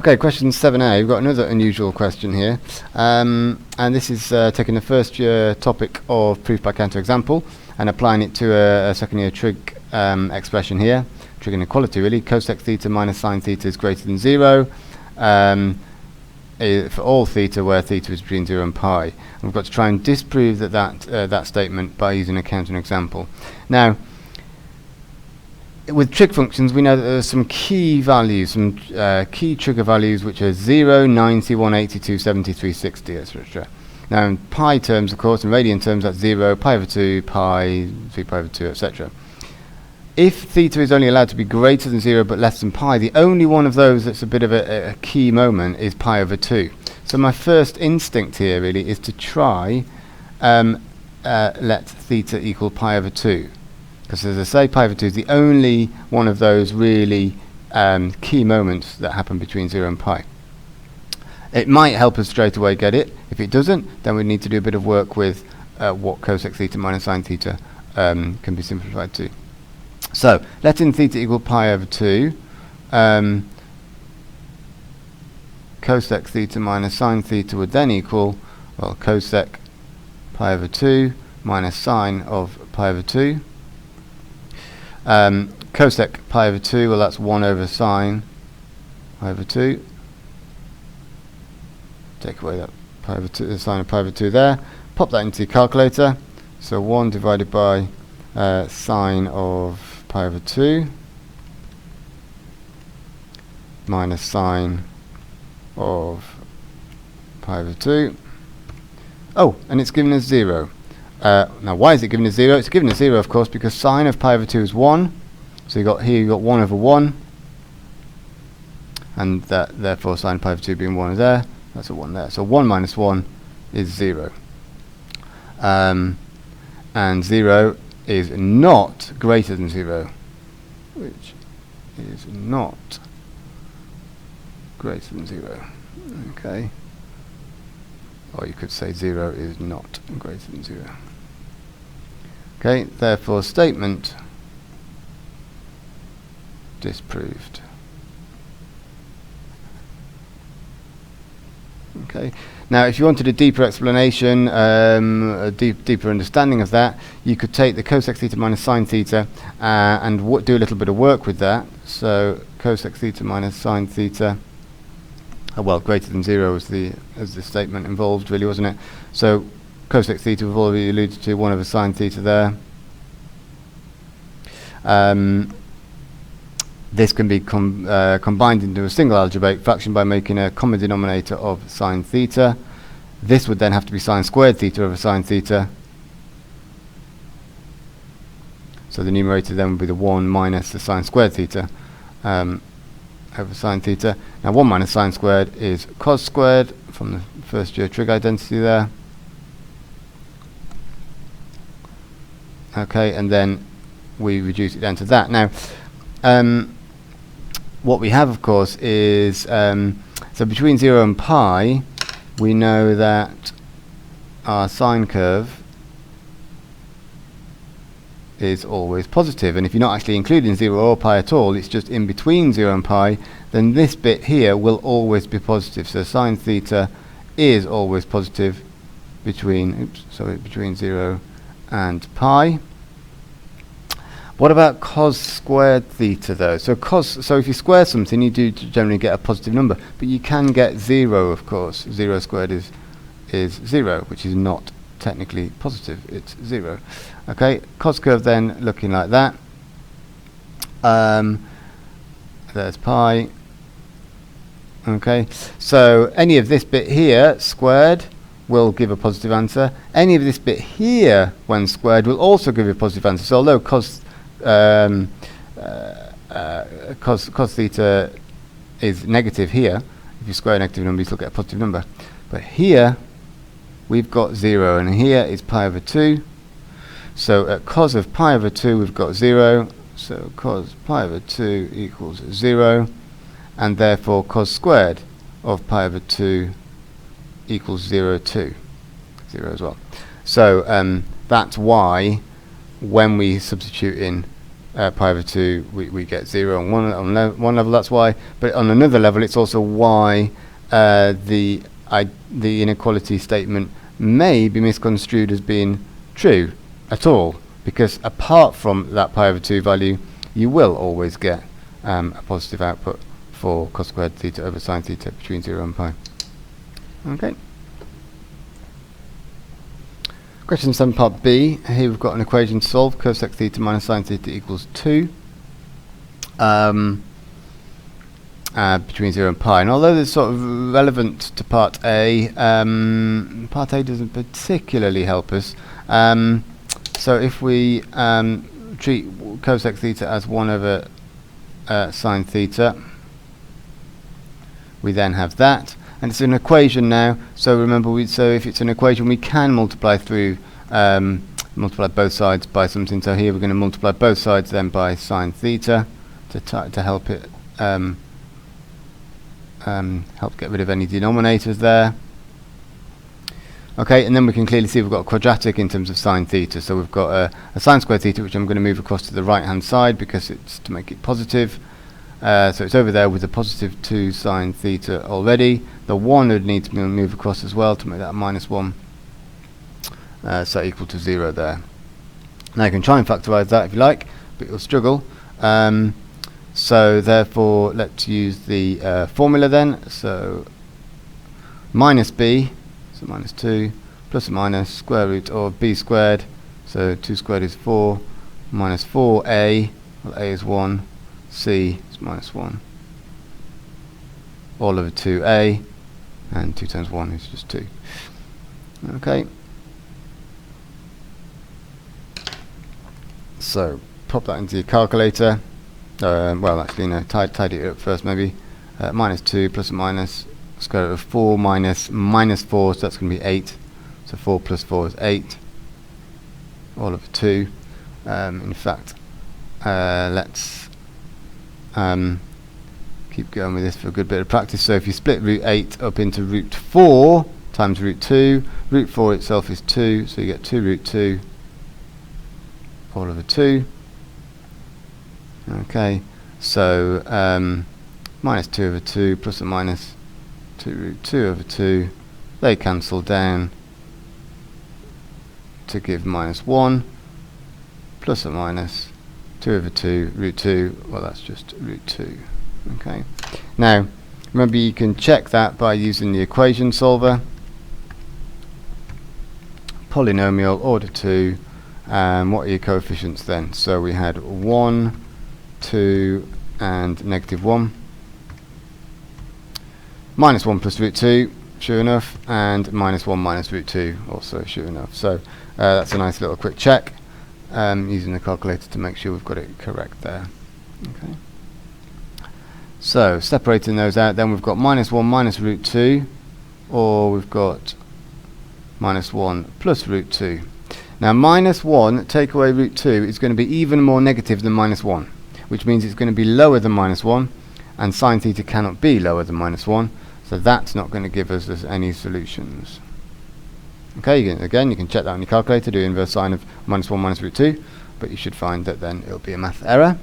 Okay, question 7a. We've got another unusual question here, and this is taking the first year topic of proof by counter example and applying it to a second year trig expression here, trig inequality really. Cosec theta minus sine theta is greater than 0 for all theta where theta is between 0 and pi. And we've got to try and disprove that statement by using a counter example. Now, with trig functions, we know that there are some key values, some key trigger values, which are 0, 90, 180, 270, 360, etc. Now, in pi terms, of course, in radian terms, that's 0, pi over 2, pi, 3 pi over 2, etc. If theta is only allowed to be greater than 0 but less than pi, the only one of those that's a bit of a key moment is pi over 2. So my first instinct here really is to try let theta equal pi over 2. Because as I say, pi over 2 is the only one of those really key moments that happen between 0 and pi. It might help us straight away get it. If it doesn't, then we need to do a bit of work with what cosec theta minus sine theta can be simplified to. So, letting theta equal pi over 2, cosec theta minus sine theta would then equal, well, cosec pi over 2 minus sine of pi over 2. Cosec pi over 2, well, that's 1 over sine pi over 2. Take away that pi over 2, the sine of pi over 2 there. Pop that into your calculator. So 1 divided by sine of pi over 2 minus sine of pi over 2. Oh, and it's given us 0. Now, why is it given us 0? It's given us 0, of course, because sine of pi over 2 is 1. So you got 1 over 1, and that therefore sine of pi over 2 being 1 there. That's a 1 there. So 1 minus 1 is 0. And 0 is not greater than 0, which is not greater than 0. Okay. Or you could say 0 is not greater than 0. Okay, therefore statement disproved. Okay. Now, if you wanted a deeper explanation, a deeper understanding of that, you could take the cosec theta minus sine theta and do a little bit of work with that. So cosec theta minus sine theta, well, greater than 0 as the statement involved, really, wasn't it? So cosec theta we've already alluded to, 1 over sine theta there. This can be combined into a single algebraic fraction by making a common denominator of sine theta. This would then have to be sine squared theta over sine theta. So the numerator then would be the 1 minus the sine squared theta over sine theta. Now 1 minus sine squared is cos squared from the first year trig identity there. Okay, and then we reduce it down to that. Now, what we have, of course, is so between 0 and pi, we know that our sine curve is always positive. And if you're not actually including 0 or pi at all, it's just in between 0 and pi, then this bit here will always be positive. So sine theta is always positive between, between 0 and pi. What about cos squared theta though? So if you square something, you do generally get a positive number, but you can get 0, of course. 0 squared is 0, which is not technically positive. It's 0. Okay, cos curve then looking like that. There's pi. Okay, so any of this bit here squared will give a positive answer. Any of this bit here, when squared, will also give a positive answer. So although cos theta is negative here, if you square a negative number, you still get a positive number. But here, we've got 0, and here is pi over 2. So at cos of pi over 2, we've got 0. So cos pi over 2 equals 0. And therefore, cos squared of pi over 2 equals 0 too. 0 as well. So that's why when we substitute in pi over 2, we get 0 on one level, that's why. But on another level, it's also why the inequality statement may be misconstrued as being true at all, because apart from that pi over 2 value, you will always get a positive output for cos squared theta over sine theta between 0 and pi. Okay. Question 7 part B. Here we've got an equation to solve. Cosec theta minus sine theta equals 2 between 0 and pi. And although this is sort of relevant to part A doesn't particularly help us. So if we treat cosec theta as 1 over sine theta, we then have that. And it's an equation now, so remember, so if it's an equation, we can multiply through, multiply both sides by something. So here we're going to multiply both sides then by sine theta to help it help get rid of any denominators there. Okay, and then we can clearly see we've got a quadratic in terms of sine theta. So we've got a sine squared theta, which I'm going to move across to the right-hand side because it's to make it positive. So it's over there with a positive 2 sine theta already. The 1 would need to move across as well to make that a minus 1. So equal to 0 there. Now you can try and factorise that if you like, but you'll struggle. So therefore, let's use the formula then. So minus b, so minus 2, plus or minus square root of b squared. So 2 squared is 4, minus 4a, well a is 1, c is minus 1, all over 2a, and 2 times 1 is just 2. Okay. So pop that into your calculator. Well, actually, no, tidy it up first maybe. Minus 2 plus or minus square root of 4 minus 4, so that's going to be 8. So 4 plus 4 is 8, all over 2. In fact, let's keep going with this for a good bit of practice. So if you split root 8 up into root 4 times root 2, root 4 itself is 2, so you get 2 root 2 all over 2. Okay, so minus 2 over 2 plus or minus 2 root 2 over 2, they cancel down to give minus 1, plus or minus 2 over 2 root 2, well that's just root 2. Okay, now remember you can check that by using the equation solver. Polynomial order 2, what are your coefficients then? So we had 1, 2 and negative 1. Minus 1 plus root 2, sure enough, and minus 1 minus root 2, also sure enough. So that's a nice little quick check using the calculator to make sure we've got it correct there. Okay. So separating those out, then we've got minus 1 minus root 2, or we've got minus 1 plus root 2. Now minus 1 take away root 2 is going to be even more negative than minus 1, which means it's going to be lower than minus 1, and sine theta cannot be lower than minus 1, so that's not going to give us any solutions. Okay, again you can check that on your calculator, do inverse sine of minus 1 minus root 2, but you should find that then it'll be a math error.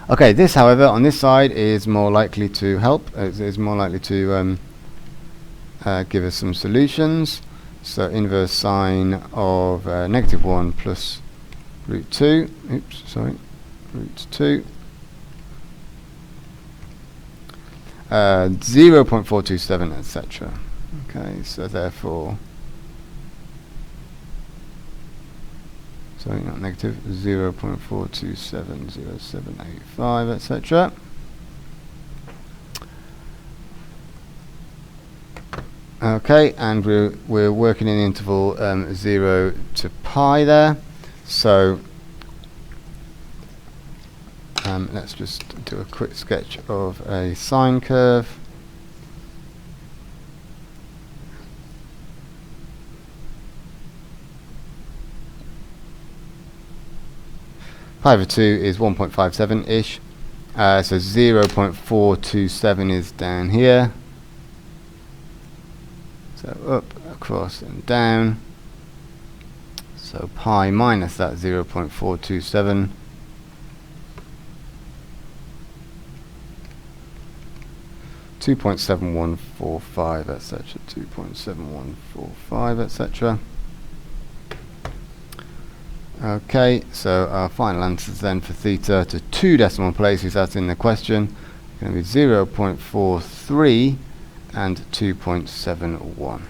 Okay, this however on this side is more likely to help, is more likely to give us some solutions. So inverse sine of negative 1 plus root 2, root 2, 0.427, etc. Okay, so therefore, sorry, not negative, 0.4270785, etc. Okay, and we're working in the interval 0 to pi there. So let's just do a quick sketch of a sine curve. Pi over 2 is 1.57-ish, so 0.427 is down here. So up, across and down. So pi minus that 0.427 2.7145, etc. 2.7145, etc. Okay, so our final answers then for theta to 2 decimal places as in the question are going to be 0.43 and 2.71.